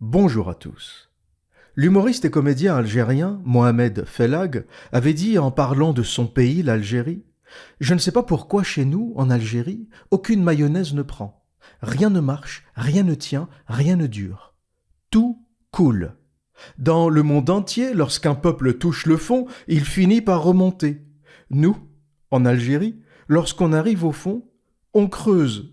Bonjour à tous. L'humoriste et comédien algérien Mohamed Fellag avait dit en parlant de son pays, l'Algérie: Je ne sais pas pourquoi chez nous, en Algérie, aucune mayonnaise ne prend. Rien ne marche, rien ne tient, rien ne dure. Tout coule. Dans le monde entier, lorsqu'un peuple touche le fond, il finit par remonter. Nous, en Algérie, lorsqu'on arrive au fond, on creuse.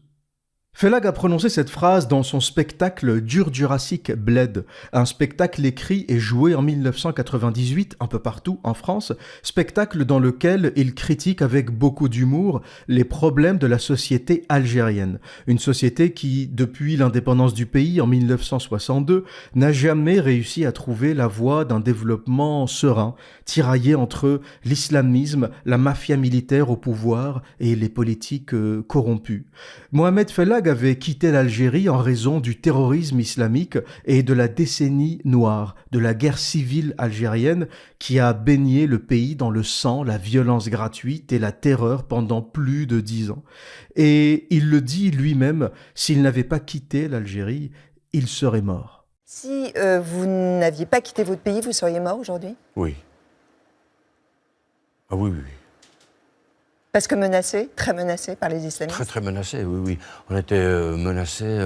Fellag a prononcé cette phrase dans son spectacle Dur Jurassic Bled, un spectacle écrit et joué en 1998 un peu partout en France, spectacle dans lequel il critique avec beaucoup d'humour les problèmes de la société algérienne, une société qui, depuis l'indépendance du pays en 1962, n'a jamais réussi à trouver la voie d'un développement serein, tiraillé entre l'islamisme, la mafia militaire au pouvoir et les politiques corrompus. Mohamed Fellag avait quitté l'Algérie en raison du terrorisme islamique et de la décennie noire, de la guerre civile algérienne qui a baigné le pays dans le sang, la violence gratuite et la terreur pendant plus de 10 ans. Et il le dit lui-même, s'il n'avait pas quitté l'Algérie, il serait mort. Si vous n'aviez pas quitté votre pays, vous seriez mort aujourd'hui ? Oui. Ah oui, oui, oui. Parce que menacé, très menacé par les islamistes. Très, très menacé, oui, oui. On était menacés,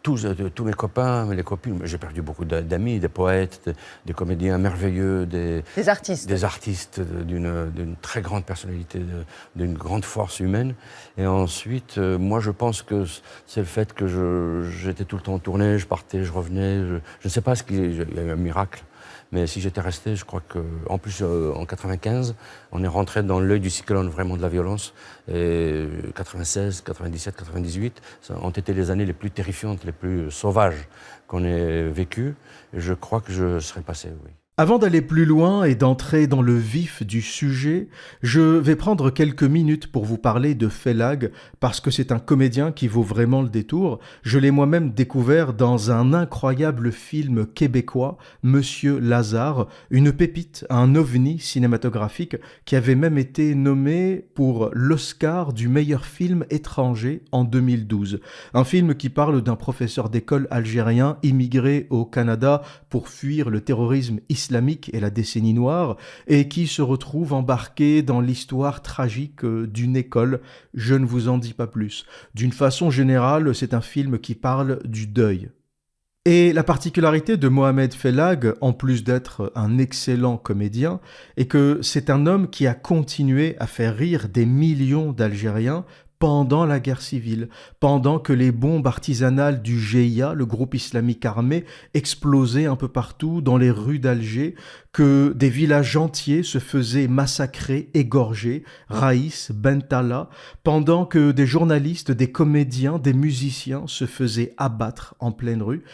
tous mes copains, les copines. J'ai perdu beaucoup d'amis, des poètes, des comédiens merveilleux, des artistes. Des artistes d'une très grande personnalité, d'une grande force humaine. Et ensuite, moi, je pense que c'est le fait que j'étais tout le temps en tournée, je partais, je revenais. Je ne sais pas il y a eu un miracle. Mais si j'étais resté, je crois que, en plus, en 95, on est rentré dans l'œil du cyclone vraiment de la violence. Et 96, 97, 98, ça ont été les années les plus terrifiantes, les plus sauvages qu'on ait vécues. Et je crois que je serais passé, oui. Avant d'aller plus loin et d'entrer dans le vif du sujet, je vais prendre quelques minutes pour vous parler de Fellag parce que c'est un comédien qui vaut vraiment le détour. Je l'ai moi-même découvert dans un incroyable film québécois, Monsieur Lazare, une pépite, un ovni cinématographique qui avait même été nommé pour l'Oscar du meilleur film étranger en 2012. Un film qui parle d'un professeur d'école algérien immigré au Canada pour fuir le terrorisme islamique et la décennie noire, et qui se retrouve embarqué dans l'histoire tragique d'une école. Je ne vous en dis pas plus. D'une façon générale, c'est un film qui parle du deuil. Et la particularité de Mohamed Fellag, en plus d'être un excellent comédien, est que c'est un homme qui a continué à faire rire des millions d'Algériens pendant la guerre civile, pendant que les bombes artisanales du GIA, le groupe islamique armé, explosaient un peu partout dans les rues d'Alger, que des villages entiers se faisaient massacrer, égorger, Raïs, Bentala, pendant que des journalistes, des comédiens, des musiciens se faisaient abattre en pleine rue.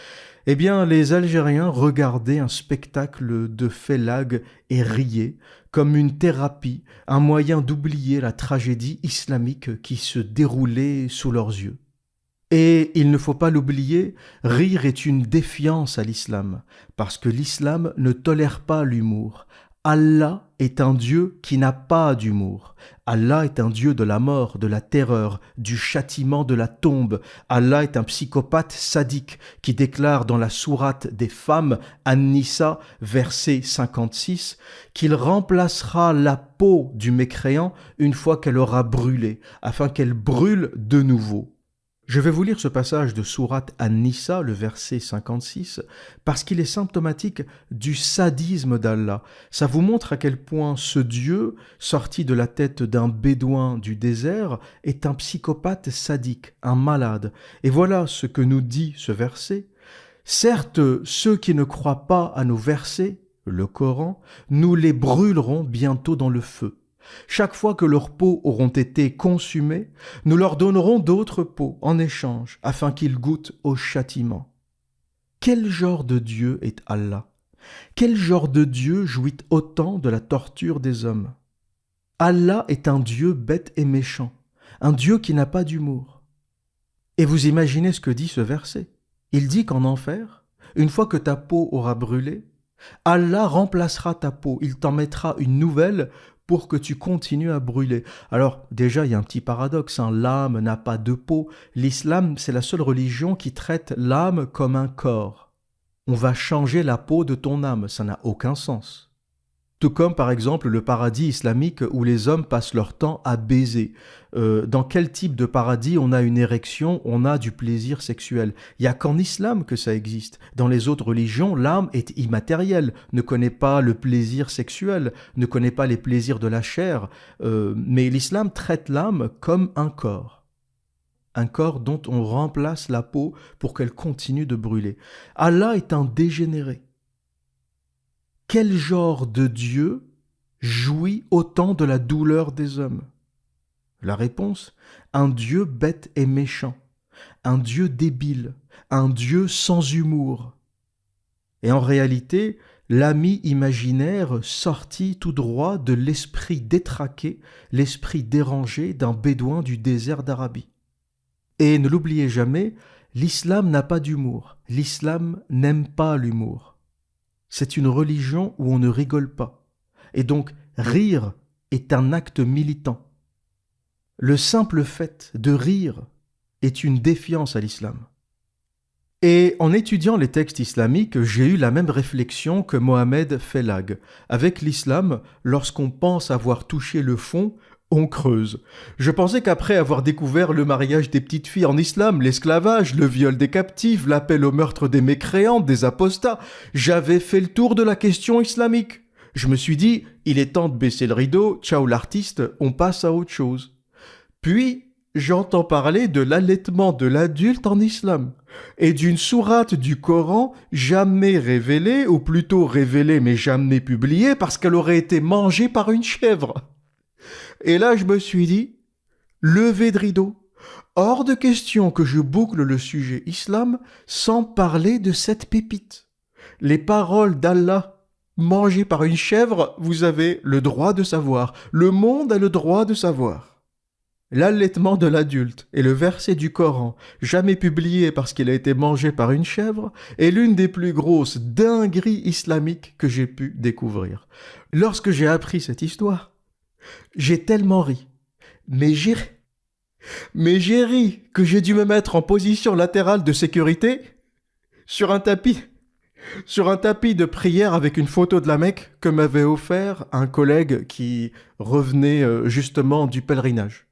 Eh bien, les Algériens regardaient un spectacle de Fellag et riaient, comme une thérapie, un moyen d'oublier la tragédie islamique qui se déroulait sous leurs yeux. Et il ne faut pas l'oublier, rire est une défiance à l'islam, parce que l'islam ne tolère pas l'humour. Allah est un Dieu qui n'a pas d'humour. Allah est un Dieu de la mort, de la terreur, du châtiment de la tombe. Allah est un psychopathe sadique qui déclare dans la sourate des femmes, An-Nisa, verset 56, qu'il remplacera la peau du mécréant une fois qu'elle aura brûlé, afin qu'elle brûle de nouveau. Je vais vous lire ce passage de sourate An-Nisa, le verset 56, parce qu'il est symptomatique du sadisme d'Allah. Ça vous montre à quel point ce Dieu, sorti de la tête d'un bédouin du désert, est un psychopathe sadique, un malade. Et voilà ce que nous dit ce verset. Certes, ceux qui ne croient pas à nos versets, le Coran, nous les brûlerons bientôt dans le feu. Chaque fois que leurs peaux auront été consumées, nous leur donnerons d'autres peaux en échange, afin qu'ils goûtent au châtiment. Quel genre de Dieu est Allah ? Quel genre de Dieu jouit autant de la torture des hommes ? Allah est un Dieu bête et méchant, un Dieu qui n'a pas d'humour. Et vous imaginez ce que dit ce verset ? Il dit qu'en enfer, une fois que ta peau aura brûlé, Allah remplacera ta peau, il t'en mettra une nouvelle pour que tu continues à brûler. Alors déjà, il y a un petit paradoxe, l'âme n'a pas de peau. L'islam, c'est la seule religion qui traite l'âme comme un corps. On va changer la peau de ton âme, ça n'a aucun sens. Tout comme par exemple le paradis islamique où les hommes passent leur temps à baiser. Dans quel type de paradis on a une érection, on a du plaisir sexuel? Il n'y a qu'en islam que ça existe. Dans les autres religions, l'âme est immatérielle, ne connaît pas le plaisir sexuel, ne connaît pas les plaisirs de la chair. Mais l'islam traite l'âme comme un corps. Un corps dont on remplace la peau pour qu'elle continue de brûler. Allah est un dégénéré. Quel genre de Dieu jouit autant de la douleur des hommes? La réponse, un Dieu bête et méchant, un Dieu débile, un Dieu sans humour. Et en réalité, l'ami imaginaire sorti tout droit de l'esprit détraqué, l'esprit dérangé d'un bédouin du désert d'Arabie. Et ne l'oubliez jamais, l'islam n'a pas d'humour, l'islam n'aime pas l'humour. C'est une religion où on ne rigole pas. Et donc, rire est un acte militant. Le simple fait de rire est une défiance à l'islam. Et en étudiant les textes islamiques, j'ai eu la même réflexion que Mohamed Felagh. Avec l'islam, lorsqu'on pense avoir touché le fond, on creuse. Je pensais qu'après avoir découvert le mariage des petites filles en islam, l'esclavage, le viol des captifs, l'appel au meurtre des mécréants, des apostats, j'avais fait le tour de la question islamique. Je me suis dit, il est temps de baisser le rideau, ciao l'artiste, on passe à autre chose. Puis, j'entends parler de l'allaitement de l'adulte en islam et d'une sourate du Coran jamais révélée, ou plutôt révélée mais jamais publiée parce qu'elle aurait été mangée par une chèvre. Et là, je me suis dit, levée de rideau, hors de question que je boucle le sujet islam sans parler de cette pépite. Les paroles d'Allah mangées par une chèvre, vous avez le droit de savoir. Le monde a le droit de savoir. L'allaitement de l'adulte et le verset du Coran, jamais publié parce qu'il a été mangé par une chèvre, est l'une des plus grosses dingueries islamiques que j'ai pu découvrir. Lorsque j'ai appris cette histoire, j'ai tellement ri, mais j'ai ri que j'ai dû me mettre en position latérale de sécurité sur un tapis de prière avec une photo de la Mecque que m'avait offert un collègue qui revenait justement du pèlerinage.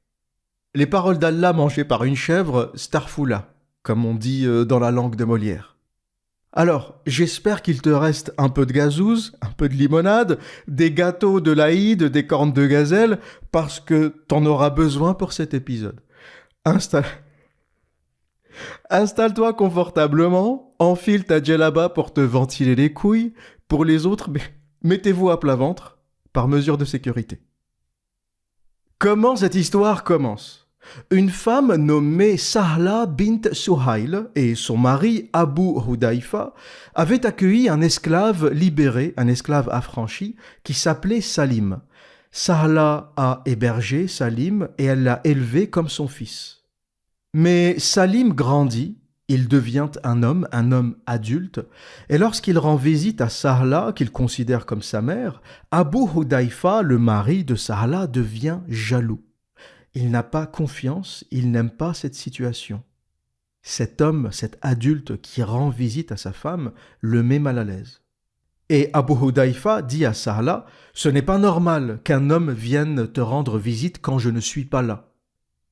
Les paroles d'Allah mangées par une chèvre, starfoula, comme on dit dans la langue de Molière. Alors, j'espère qu'il te reste un peu de gazouze, un peu de limonade, des gâteaux de l'Aïd, des cornes de gazelle, parce que t'en auras besoin pour cet épisode. Installe-toi confortablement, enfile ta djellaba pour te ventiler les couilles. Pour les autres, mettez-vous à plat ventre, par mesure de sécurité. Comment cette histoire commence ? Une femme nommée Sahla bint Suhail et son mari Abu Hudayfa avaient accueilli un esclave libéré, un esclave affranchi, qui s'appelait Salim. Sahla a hébergé Salim et elle l'a élevé comme son fils. Mais Salim grandit, il devient un homme adulte, et lorsqu'il rend visite à Sahla, qu'il considère comme sa mère, Abu Hudayfa, le mari de Sahla, devient jaloux. Il n'a pas confiance, il n'aime pas cette situation. Cet homme, cet adulte qui rend visite à sa femme, le met mal à l'aise. Et Abu Hudayfa dit à Sahla, « Ce n'est pas normal qu'un homme vienne te rendre visite quand je ne suis pas là. »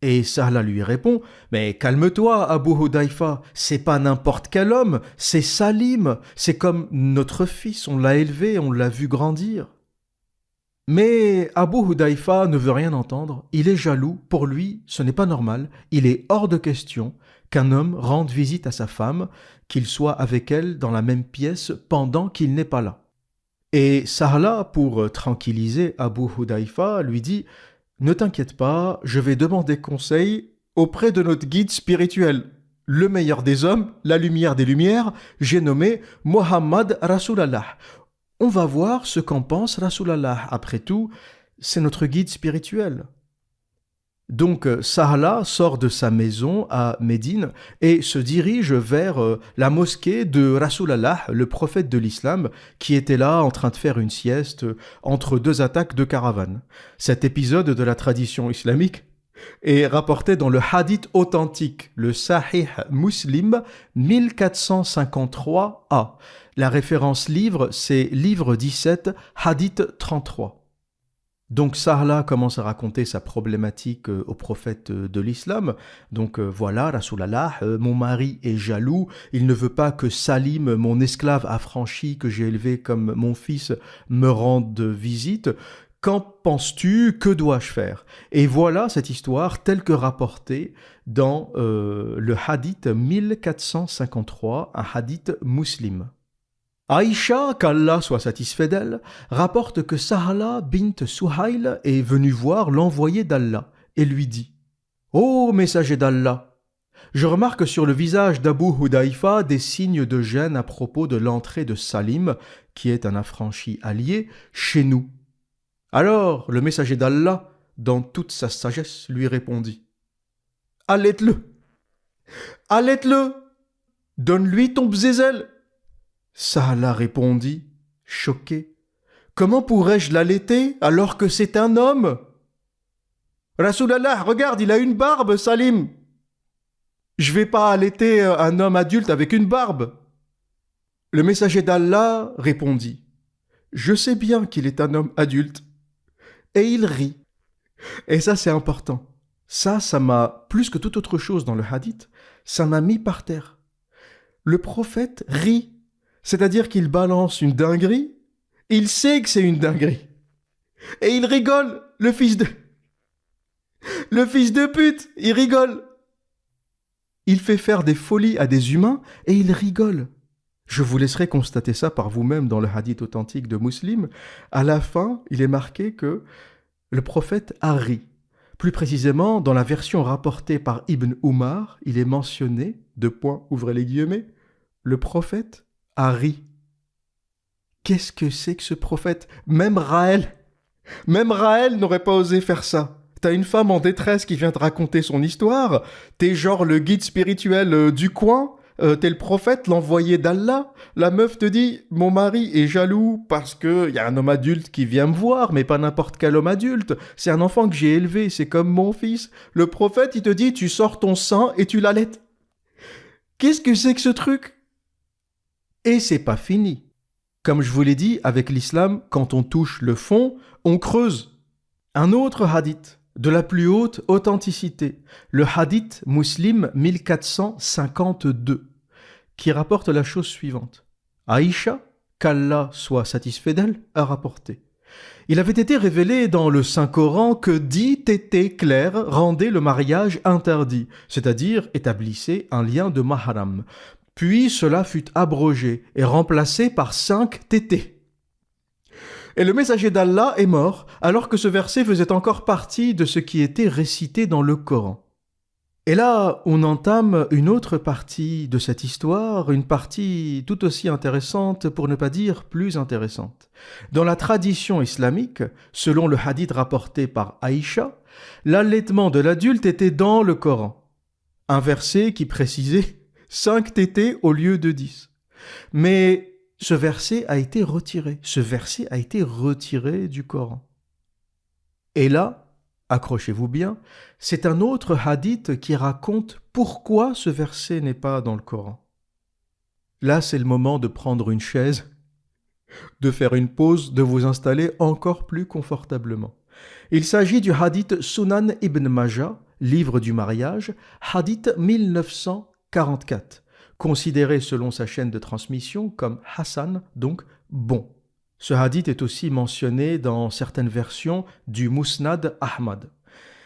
Et Sahla lui répond, « Mais calme-toi, Abu Hudayfa, c'est pas n'importe quel homme, c'est Salim, c'est comme notre fils, on l'a élevé, on l'a vu grandir. » Mais Abu Hudayfa ne veut rien entendre, il est jaloux, pour lui ce n'est pas normal, il est hors de question qu'un homme rende visite à sa femme, qu'il soit avec elle dans la même pièce pendant qu'il n'est pas là. Et Sahla, pour tranquilliser Abu Hudayfa, lui dit « Ne t'inquiète pas, je vais demander conseil auprès de notre guide spirituel, le meilleur des hommes, la lumière des lumières, j'ai nommé Muhammad Rasulallah. On va voir ce qu'en pense Rasulallah. Après tout, c'est notre guide spirituel. » Donc Sahla sort de sa maison à Médine et se dirige vers la mosquée de Rasulallah, le prophète de l'islam, qui était là en train de faire une sieste entre deux attaques de caravanes. Cet épisode de la tradition islamique est rapporté dans le hadith authentique, le Sahih Muslim 1453a. La référence livre, c'est livre 17, hadith 33. Donc Sahla commence à raconter sa problématique au prophète de l'islam. Donc voilà, Rasulallah, mon mari est jaloux, il ne veut pas que Salim, mon esclave affranchi que j'ai élevé comme mon fils, me rende visite. Qu'en penses-tu? Que dois-je faire? Et voilà cette histoire telle que rapportée dans le hadith 1453, un hadith muslim. Aïcha, qu'Allah soit satisfait d'elle, rapporte que Sahla bint Suhail est venue voir l'envoyé d'Allah et lui dit « Ô messager d'Allah, je remarque sur le visage d'Abu Hudayfa des signes de gêne à propos de l'entrée de Salim, qui est un affranchi allié, chez nous. » Alors le messager d'Allah, dans toute sa sagesse, lui répondit « Allaite-le, allaite-le, donne-lui ton bzézel. » Sahla répondit, choqué, « Comment pourrais-je l'allaiter alors que c'est un homme ?»« Rasulallah, regarde, il a une barbe, Salim. Je vais pas allaiter un homme adulte avec une barbe. » Le messager d'Allah répondit, « Je sais bien qu'il est un homme adulte. » Et il rit. Et ça, c'est important. Ça m'a, plus que toute autre chose dans le hadith, ça m'a mis par terre. Le prophète rit. C'est-à-dire qu'il balance une dinguerie, il sait que c'est une dinguerie. Et il rigole, le fils de pute, il rigole. Il fait faire des folies à des humains et il rigole. Je vous laisserai constater ça par vous-même dans le hadith authentique de Muslim. À la fin, il est marqué que le prophète a ri. Plus précisément, dans la version rapportée par Ibn Umar, il est mentionné, ouvrez les guillemets, le prophète a ri. Qu'est-ce que c'est que ce prophète? Même Raël n'aurait pas osé faire ça. T'as une femme en détresse qui vient te raconter son histoire, t'es genre le guide spirituel du coin, t'es le prophète, l'envoyé d'Allah. La meuf te dit, mon mari est jaloux parce qu'il y a un homme adulte qui vient me voir, mais pas n'importe quel homme adulte. C'est un enfant que j'ai élevé, c'est comme mon fils. Le prophète, il te dit, tu sors ton sein et tu l'allaites. Qu'est-ce que c'est que ce truc? Et c'est pas fini. Comme je vous l'ai dit, avec l'islam, quand on touche le fond, on creuse. Un autre hadith, de la plus haute authenticité, le hadith Muslim 1452, qui rapporte la chose suivante. Aïcha, qu'Allah soit satisfait d'elle, a rapporté. Il avait été révélé dans le Saint-Coran que 10 tétés clairs rendaient le mariage interdit, c'est-à-dire établissaient un lien de mahram. Puis cela fut abrogé et remplacé par 5 tétés. Et le messager d'Allah est mort alors que ce verset faisait encore partie de ce qui était récité dans le Coran. Et là, on entame une autre partie de cette histoire, une partie tout aussi intéressante, pour ne pas dire plus intéressante. Dans la tradition islamique, selon le hadith rapporté par Aïcha, l'allaitement de l'adulte était dans le Coran. Un verset qui précisait 5 tétés au lieu de 10. Mais ce verset a été retiré. Ce verset a été retiré du Coran. Et là, accrochez-vous bien, c'est un autre hadith qui raconte pourquoi ce verset n'est pas dans le Coran. Là, c'est le moment de prendre une chaise, de faire une pause, de vous installer encore plus confortablement. Il s'agit du hadith Sunan ibn Majah, livre du mariage, hadith 1944, considéré selon sa chaîne de transmission comme Hassan, donc bon. Ce hadith est aussi mentionné dans certaines versions du Musnad Ahmad.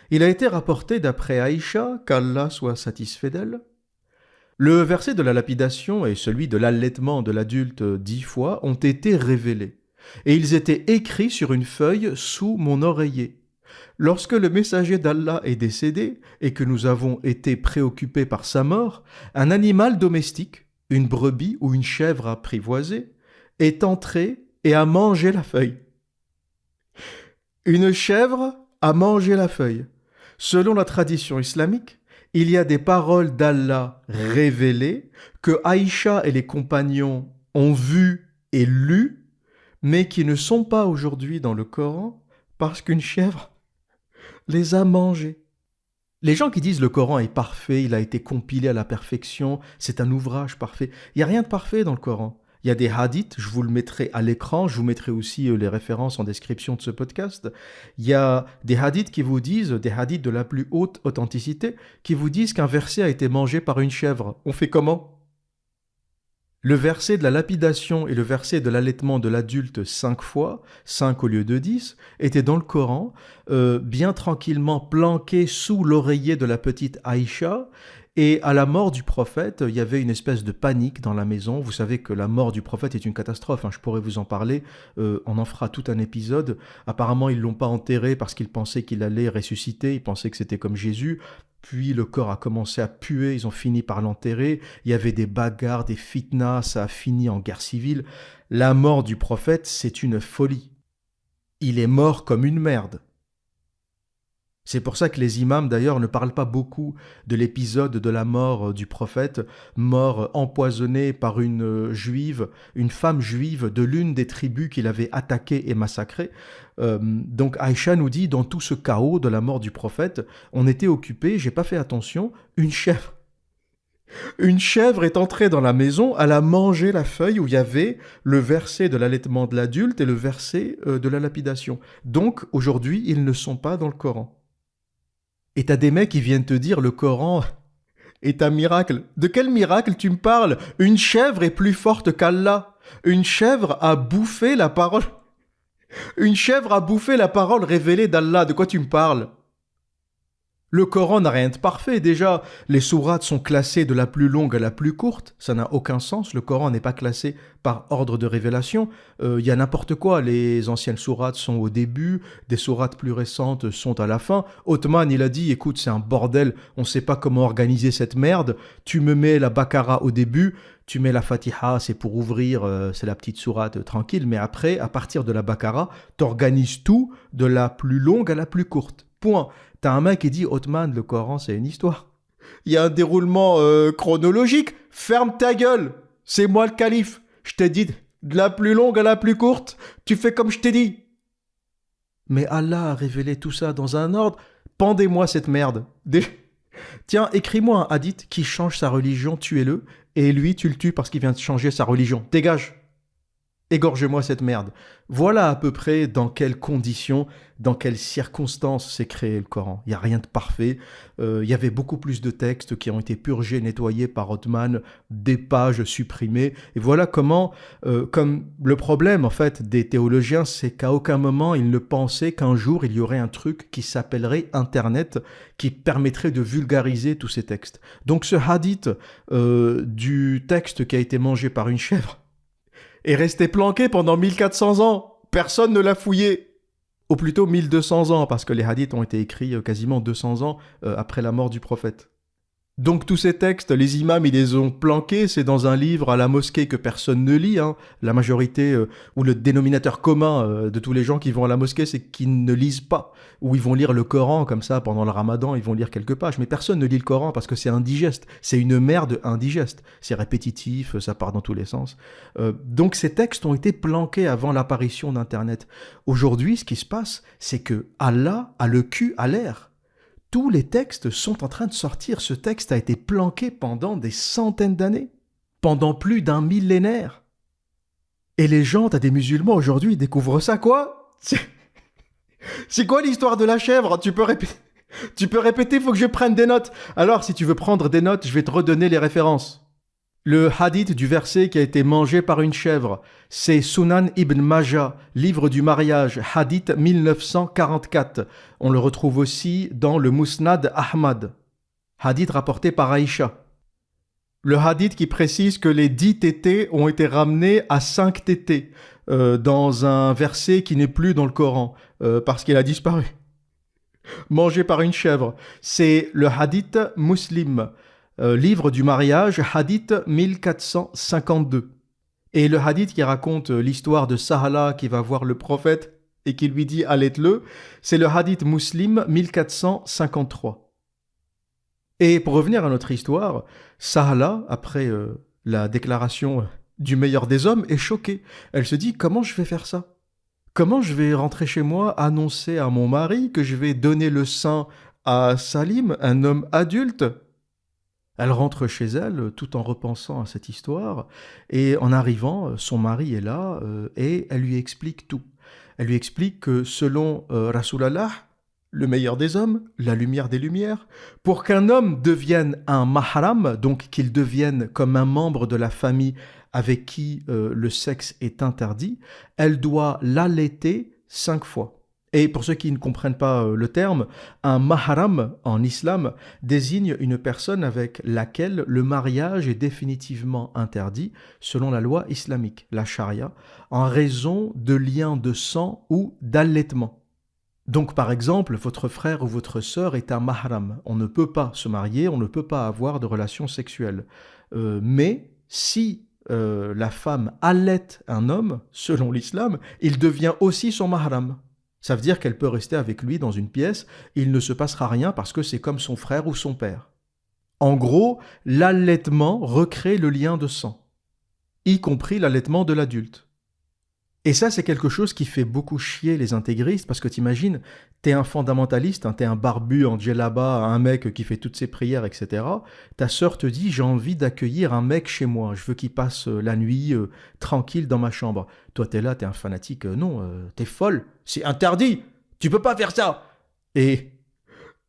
Il a été rapporté d'après Aïcha, qu'Allah soit satisfait d'elle. Le verset de la lapidation et celui de l'allaitement de l'adulte 10 fois ont été révélés, et ils étaient écrits sur une feuille sous mon oreiller. Lorsque le messager d'Allah est décédé et que nous avons été préoccupés par sa mort, un animal domestique, une brebis ou une chèvre apprivoisée, est entré et a mangé la feuille. Une chèvre a mangé la feuille. Selon la tradition islamique, il y a des paroles d'Allah révélées que Aïcha et les compagnons ont vues et lues, mais qui ne sont pas aujourd'hui dans le Coran parce qu'une chèvre les a mangées. Les gens qui disent le Coran est parfait, il a été compilé à la perfection, c'est un ouvrage parfait. Il n'y a rien de parfait dans le Coran. Il y a des hadiths, je vous le mettrai à l'écran, je vous mettrai aussi les références en description de ce podcast. Il y a des hadiths qui vous disent, des hadiths de la plus haute authenticité, qui vous disent qu'un verset a été mangé par une chèvre. On fait comment ? Le verset de la lapidation et le verset de l'allaitement de l'adulte 5 fois, 5 au lieu de 10, était dans le Coran, bien tranquillement planqué sous l'oreiller de la petite Aïcha. Et à la mort du prophète, il y avait une espèce de panique dans la maison. Vous savez que la mort du prophète est une catastrophe, hein. Je pourrais vous en parler, on en fera tout un épisode. Apparemment, ils ne l'ont pas enterré parce qu'ils pensaient qu'il allait ressusciter, ils pensaient que c'était comme Jésus. Puis le corps a commencé à puer, ils ont fini par l'enterrer. Il y avait des bagarres, des fitnas, ça a fini en guerre civile. La mort du prophète, c'est une folie. Il est mort comme une merde. C'est pour ça que les imams, d'ailleurs, ne parlent pas beaucoup de l'épisode de la mort du prophète, mort empoisonné par une juive, une femme juive de l'une des tribus qu'il avait attaquées et massacrées. Donc Aïcha nous dit, dans tout ce chaos de la mort du prophète, on était occupé, j'ai pas fait attention, une chèvre. Une chèvre est entrée dans la maison, elle a mangé la feuille où il y avait le verset de l'allaitement de l'adulte et le verset de la lapidation. Donc aujourd'hui, ils ne sont pas dans le Coran. Et t'as des mecs qui viennent te dire le Coran est un miracle. De quel miracle tu me parles ? Une chèvre est plus forte qu'Allah. Une chèvre a bouffé la parole. Une chèvre a bouffé la parole révélée d'Allah. De quoi tu me parles ? Le Coran n'a rien de parfait. Déjà, les sourates sont classées de la plus longue à la plus courte. Ça n'a aucun sens. Le Coran n'est pas classé par ordre de révélation. Il y a n'importe quoi. Les anciennes sourates sont au début. Des sourates plus récentes sont à la fin. Othman, il a dit, écoute, c'est un bordel. On ne sait pas comment organiser cette merde. Tu me mets la Baqara au début. Tu mets la Fatiha, c'est pour ouvrir, c'est la petite sourate tranquille. Mais après, à partir de la Baqara, t'organises tout de la plus longue à la plus courte. Point. T'as un mec qui dit, Othman, le Coran, c'est une histoire. Il y a un déroulement chronologique. Ferme ta gueule. C'est moi le calife. Je t'ai dit de la plus longue à la plus courte. Tu fais comme je t'ai dit. Mais Allah a révélé tout ça dans un ordre. Pendez-moi cette merde. Tiens, écris-moi un hadith qui change sa religion, tuez-le. Et lui, tu le tues parce qu'il vient de changer sa religion. Dégage. Égorge-moi cette merde. Voilà à peu près dans quelles conditions, dans quelles circonstances s'est créé le Coran. Il n'y a rien de parfait. Il y avait beaucoup plus de textes qui ont été purgés, nettoyés par Othman, des pages supprimées. Et voilà comment, comme le problème en fait des théologiens, c'est qu'à aucun moment ils ne pensaient qu'un jour il y aurait un truc qui s'appellerait Internet, qui permettrait de vulgariser tous ces textes. Donc ce hadith du texte qui a été mangé par une chèvre, est resté planqué pendant 1400 ans. Personne ne l'a fouillé. Ou plutôt 1200 ans, parce que les hadiths ont été écrits quasiment 200 ans après la mort du prophète. Donc tous ces textes, les imams, ils les ont planqués, c'est dans un livre à la mosquée que personne ne lit. Hein. La majorité, ou le dénominateur commun de tous les gens qui vont à la mosquée, c'est qu'ils ne lisent pas. Ou ils vont lire le Coran, comme ça, pendant le ramadan, ils vont lire quelques pages. Mais personne ne lit le Coran parce que c'est indigeste. C'est une merde indigeste. C'est répétitif, ça part dans tous les sens. Donc ces textes ont été planqués avant l'apparition d'Internet. Aujourd'hui, ce qui se passe, c'est que Allah a le cul à l'air. Tous les textes sont en train de sortir. Ce texte a été planqué pendant des centaines d'années, pendant plus d'un millénaire. Et les gens, t'as des musulmans aujourd'hui, ils découvrent ça, quoi ? C'est quoi l'histoire de la chèvre ? Tu peux répéter, faut que je prenne des notes. Alors, si tu veux prendre des notes, je vais te redonner les références. Le hadith du verset qui a été mangé par une chèvre, c'est Sunan ibn Majah, livre du mariage, hadith 1944. On le retrouve aussi dans le Musnad Ahmad, hadith rapporté par Aïcha. Le hadith qui précise que les 10 tétés ont été ramenés à 5 tétés dans un verset qui n'est plus dans le Coran parce qu'il a disparu. Mangé par une chèvre, c'est le hadith Muslim. Livre du mariage, hadith 1452. Et le hadith qui raconte l'histoire de Sahala qui va voir le prophète et qui lui dit « allaite-le », c'est le hadith Muslim 1453. Et pour revenir à notre histoire, Sahala, après la déclaration du meilleur des hommes, est choquée. Elle se dit « comment je vais faire ça ? Comment je vais rentrer chez moi, annoncer à mon mari que je vais donner le sein à Salim, un homme adulte. Elle rentre chez elle tout en repensant à cette histoire et en arrivant, son mari est là et elle lui explique tout. Elle lui explique que selon Rasulallah, le meilleur des hommes, la lumière des lumières, pour qu'un homme devienne un mahram, donc qu'il devienne comme un membre de la famille avec qui le sexe est interdit, elle doit l'allaiter 5 fois. Et pour ceux qui ne comprennent pas le terme, un mahram en islam désigne une personne avec laquelle le mariage est définitivement interdit selon la loi islamique, la charia, en raison de liens de sang ou d'allaitement. Donc par exemple, votre frère ou votre sœur est un mahram. On ne peut pas se marier, on ne peut pas avoir de relations sexuelles. Mais si la femme allaite un homme, selon l'islam, il devient aussi son mahram. Ça veut dire qu'elle peut rester avec lui dans une pièce, il ne se passera rien parce que c'est comme son frère ou son père. En gros, l'allaitement recrée le lien de sang, y compris l'allaitement de l'adulte. Et ça, c'est quelque chose qui fait beaucoup chier les intégristes, parce que t'imagines, t'es un fondamentaliste, t'es un barbu en djellaba, un mec qui fait toutes ses prières, etc. Ta sœur te dit, j'ai envie d'accueillir un mec chez moi, je veux qu'il passe la nuit tranquille dans ma chambre. Toi, t'es là, t'es un fanatique, non, t'es folle, c'est interdit, tu peux pas faire ça. Et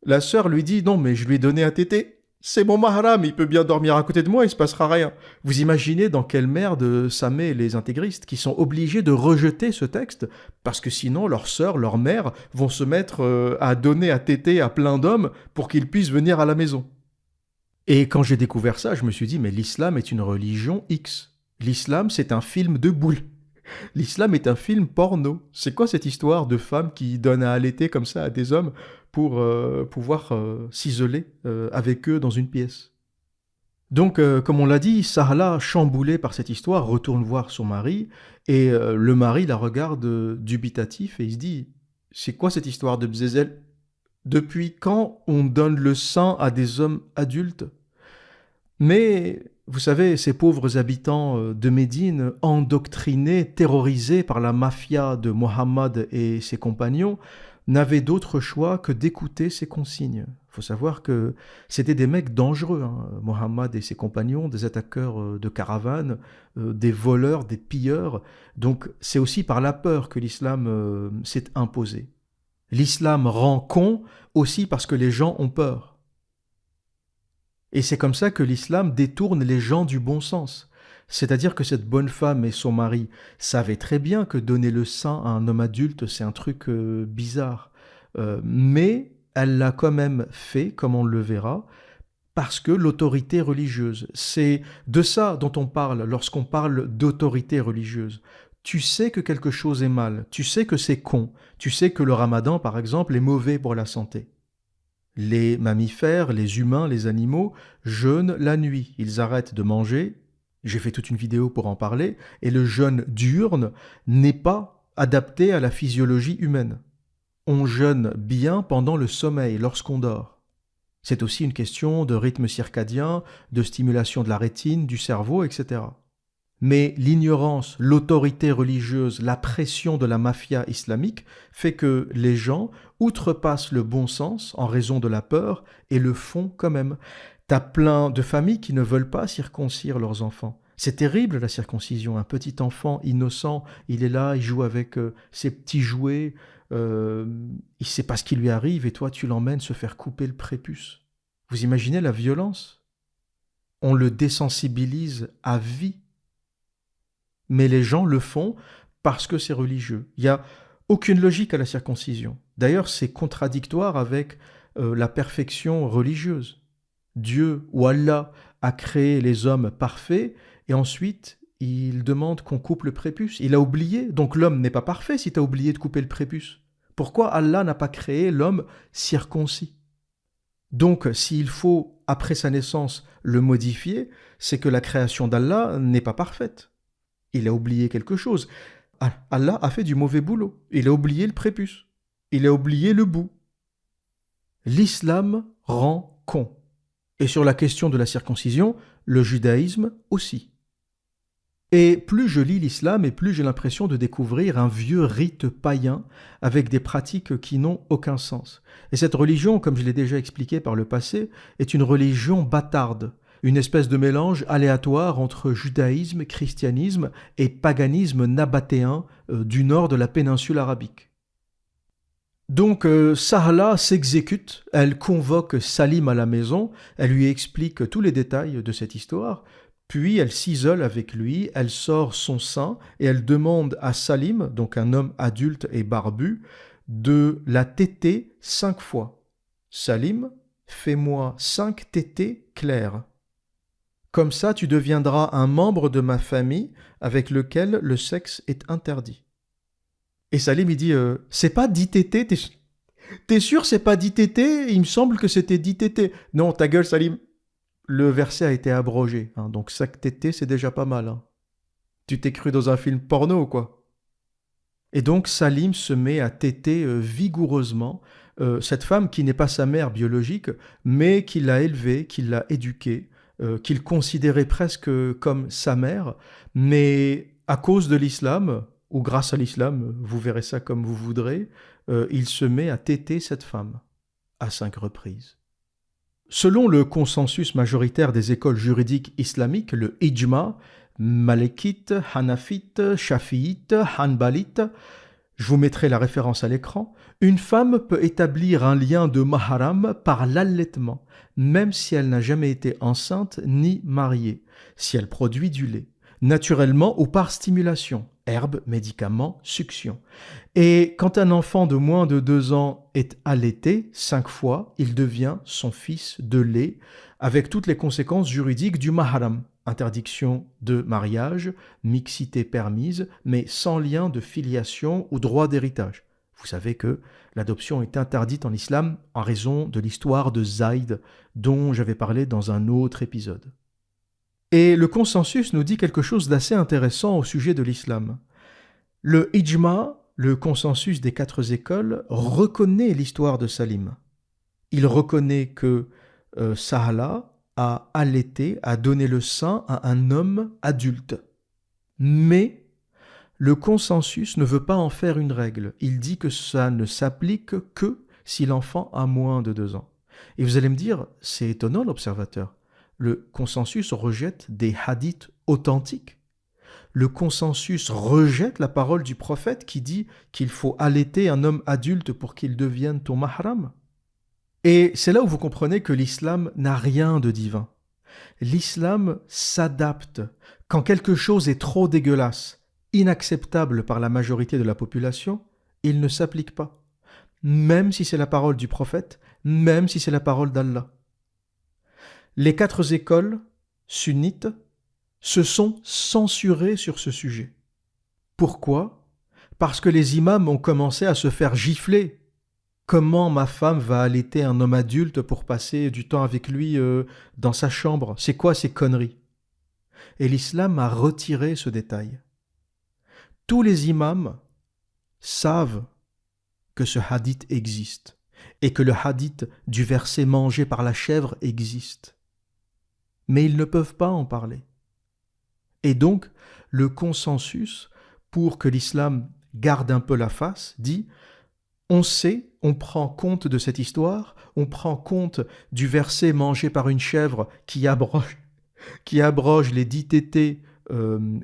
la sœur lui dit, non, mais je lui ai donné un tété. C'est mon mahram, il peut bien dormir à côté de moi, il se passera rien. Vous imaginez dans quelle merde ça met les intégristes qui sont obligés de rejeter ce texte parce que sinon leurs sœurs, leurs mères vont se mettre à donner à téter à plein d'hommes pour qu'ils puissent venir à la maison. Et quand j'ai découvert ça, je me suis dit mais l'islam est une religion X. L'islam c'est un film de boules. L'islam est un film porno. C'est quoi cette histoire de femmes qui donnent à allaiter comme ça à des hommes pour pouvoir s'isoler avec eux dans une pièce? Donc, comme on l'a dit, Sahla, chamboulée par cette histoire, retourne voir son mari et le mari la regarde dubitatif et il se dit « C'est quoi cette histoire de bzézel? Depuis quand on donne le sang à des hommes adultes ?» Mais, vous savez, ces pauvres habitants de Médine, endoctrinés, terrorisés par la mafia de Mohammed et ses compagnons, n'avaient d'autre choix que d'écouter ses consignes. Il faut savoir que c'était des mecs dangereux, Mohammed et ses compagnons, des attaqueurs de caravanes, des voleurs, des pilleurs. Donc c'est aussi par la peur que l'islam s'est imposé. L'islam rend con aussi parce que les gens ont peur. Et c'est comme ça que l'islam détourne les gens du bon sens. C'est-à-dire que cette bonne femme et son mari savaient très bien que donner le sein à un homme adulte, c'est un truc bizarre. Mais elle l'a quand même fait, comme on le verra, parce que l'autorité religieuse, c'est de ça dont on parle lorsqu'on parle d'autorité religieuse. Tu sais que quelque chose est mal, tu sais que c'est con, tu sais que le ramadan, par exemple, est mauvais pour la santé. Les mammifères, les humains, les animaux jeûnent la nuit. Ils arrêtent de manger. J'ai fait toute une vidéo pour en parler. Et le jeûne diurne n'est pas adapté à la physiologie humaine. On jeûne bien pendant le sommeil, lorsqu'on dort. C'est aussi une question de rythme circadien, de stimulation de la rétine, du cerveau, etc. Mais l'ignorance, l'autorité religieuse, la pression de la mafia islamique fait que les gens outrepassent le bon sens en raison de la peur et le font quand même. T'as plein de familles qui ne veulent pas circoncire leurs enfants. C'est terrible la circoncision. Un petit enfant innocent, il est là, il joue avec ses petits jouets, il sait pas ce qui lui arrive et toi tu l'emmènes se faire couper le prépuce. Vous imaginez la violence? On le désensibilise à vie. Mais les gens le font parce que c'est religieux. Il n'y a aucune logique à la circoncision. D'ailleurs, c'est contradictoire avec la perfection religieuse. Dieu ou Allah a créé les hommes parfaits et ensuite il demande qu'on coupe le prépuce. Il a oublié, donc l'homme n'est pas parfait si tu as oublié de couper le prépuce. Pourquoi Allah n'a pas créé l'homme circoncis? Donc, s'il faut, après sa naissance, le modifier, c'est que la création d'Allah n'est pas parfaite. Il a oublié quelque chose. Allah a fait du mauvais boulot. Il a oublié le prépuce. Il a oublié le bout. L'islam rend con. Et sur la question de la circoncision, le judaïsme aussi. Et plus je lis l'islam et plus j'ai l'impression de découvrir un vieux rite païen avec des pratiques qui n'ont aucun sens. Et cette religion, comme je l'ai déjà expliqué par le passé, est une religion bâtarde, une espèce de mélange aléatoire entre judaïsme, christianisme et paganisme nabatéen du nord de la péninsule arabique. Donc Sahla s'exécute, elle convoque Salim à la maison, elle lui explique tous les détails de cette histoire, puis elle s'isole avec lui, elle sort son sein et elle demande à Salim, donc un homme adulte et barbu, de la téter 5 fois. Salim, fais-moi 5 tétés clairs. Comme ça, tu deviendras un membre de ma famille avec lequel le sexe est interdit. Et Salim, il dit, c'est pas 10 tétés, t'es sûr c'est pas 10 tétés? Il me semble que c'était 10 tétés. Non, ta gueule, Salim. Le verset a été abrogé, hein, donc 5 tétés, c'est déjà pas mal. Hein. Tu t'es cru dans un film porno, quoi. Et donc Salim se met à téter vigoureusement cette femme qui n'est pas sa mère biologique, mais qui l'a élevée, qui l'a éduquée, qu'il considérait presque comme sa mère, mais à cause de l'islam, ou grâce à l'islam, vous verrez ça comme vous voudrez, il se met à téter cette femme à 5 reprises. Selon le consensus majoritaire des écoles juridiques islamiques, le ijma, malékite, hanafite, shafiite, hanbalite, je vous mettrai la référence à l'écran, une femme peut établir un lien de maharam par l'allaitement, même si elle n'a jamais été enceinte ni mariée, si elle produit du lait, naturellement ou par stimulation, herbes, médicaments, succion. Et quand un enfant de moins de 2 ans est allaité 5 fois, il devient son fils de lait, avec toutes les conséquences juridiques du maharam. Interdiction de mariage, mixité permise, mais sans lien de filiation ou droit d'héritage. Vous savez que l'adoption est interdite en islam en raison de l'histoire de Zaïd, dont j'avais parlé dans un autre épisode. Et le consensus nous dit quelque chose d'assez intéressant au sujet de l'islam. Le ijma, le consensus des 4 écoles, reconnaît l'histoire de Salim. Il reconnaît que Sahla a allaité, a donné le sein à un homme adulte. Mais le consensus ne veut pas en faire une règle. Il dit que ça ne s'applique que si l'enfant a moins de 2 ans. Et vous allez me dire, c'est étonnant l'observateur. Le consensus rejette des hadiths authentiques. Le consensus rejette la parole du prophète qui dit qu'il faut allaiter un homme adulte pour qu'il devienne ton mahram. Et c'est là où vous comprenez que l'islam n'a rien de divin. L'islam s'adapte. Quand quelque chose est trop dégueulasse, inacceptable par la majorité de la population, il ne s'applique pas. Même si c'est la parole du prophète, même si c'est la parole d'Allah. Les 4 écoles sunnites se sont censurées sur ce sujet. Pourquoi? Parce que les imams ont commencé à se faire gifler. Comment ma femme va allaiter un homme adulte pour passer du temps avec lui dans sa chambre? C'est quoi ces conneries? Et l'islam a retiré ce détail. Tous les imams savent que ce hadith existe et que le hadith du verset mangé par la chèvre existe. Mais ils ne peuvent pas en parler. Et donc, le consensus, pour que l'islam garde un peu la face, dit « On sait, on prend compte de cette histoire, on prend compte du verset mangé par une chèvre qui abroge les 10 tétés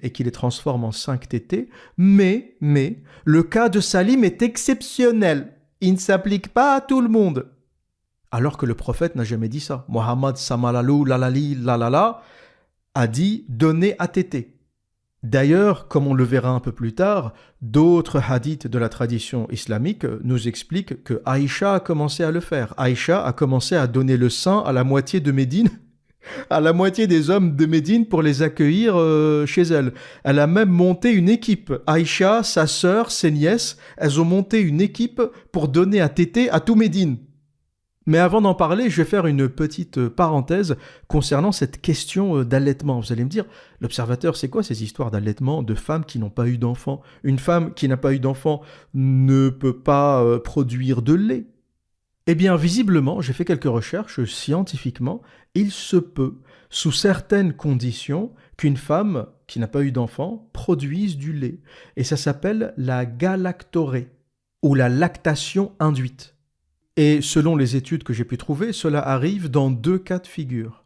et qui les transforme en 5 tétés, mais le cas de Salim est exceptionnel, il ne s'applique pas à tout le monde. » Alors que le prophète n'a jamais dit ça. Mohammed samalalou lalali lalala a dit « donner à téter ». D'ailleurs, comme on le verra un peu plus tard, d'autres hadiths de la tradition islamique nous expliquent que Aïcha a commencé à le faire. Aïcha a commencé à donner le sein à la moitié de Médine, à la moitié des hommes de Médine pour les accueillir chez elle. Elle a même monté une équipe. Aïcha, sa sœur, ses nièces, elles ont monté une équipe pour donner à téter à tout Médine. Mais avant d'en parler, je vais faire une petite parenthèse concernant cette question d'allaitement. Vous allez me dire, l'observateur, c'est quoi ces histoires d'allaitement de femmes qui n'ont pas eu d'enfants? Une femme qui n'a pas eu d'enfant ne peut pas produire de lait. Eh bien, visiblement, j'ai fait quelques recherches scientifiquement, il se peut, sous certaines conditions, qu'une femme qui n'a pas eu d'enfant produise du lait. Et ça s'appelle la galactorrhée ou la lactation induite. Et selon les études que j'ai pu trouver, cela arrive dans 2 cas de figure.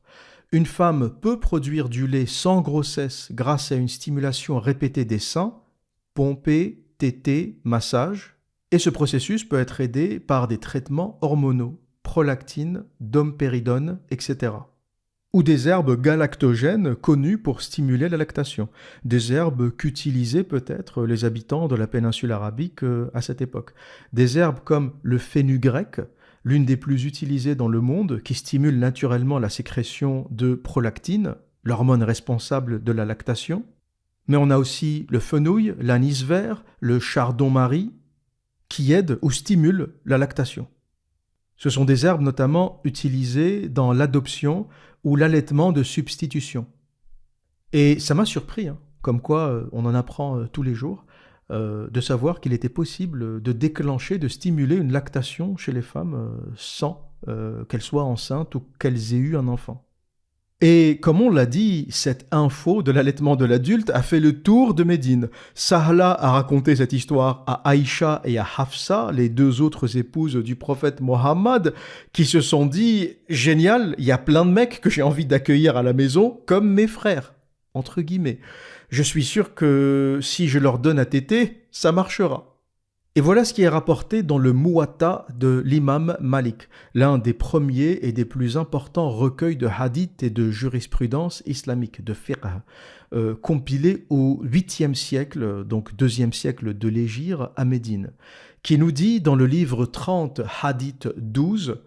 Une femme peut produire du lait sans grossesse grâce à une stimulation répétée des seins, pompée, tétée, massage, et ce processus peut être aidé par des traitements hormonaux, prolactine, domperidone, etc. Ou des herbes galactogènes connues pour stimuler la lactation, des herbes qu'utilisaient peut-être les habitants de la péninsule arabique à cette époque. Des herbes comme le fenugrec, l'une des plus utilisées dans le monde, qui stimule naturellement la sécrétion de prolactine, l'hormone responsable de la lactation. Mais on a aussi le fenouil, l'anis vert, le chardon-marie, qui aident ou stimulent la lactation. Ce sont des herbes notamment utilisées dans l'adoption ou l'allaitement de substitution. Et ça m'a surpris, comme quoi on en apprend tous les jours, de savoir qu'il était possible de déclencher, de stimuler une lactation chez les femmes sans qu'elles soient enceintes ou qu'elles aient eu un enfant. Et comme on l'a dit, cette info de l'allaitement de l'adulte a fait le tour de Médine. Sahla a raconté cette histoire à Aïcha et à Hafsa, les 2 autres épouses du prophète Mohammed, qui se sont dit « Génial, il y a plein de mecs que j'ai envie d'accueillir à la maison comme mes frères », entre guillemets. Je suis sûr que si je leur donne à téter, ça marchera. Et voilà ce qui est rapporté dans le Muwatta de l'imam Malik, l'un des premiers et des plus importants recueils de hadith et de jurisprudence islamique, de fiqh, compilé au 8e siècle, donc 2e siècle de l'Hégire à Médine, qui nous dit dans le livre 30, hadith 12,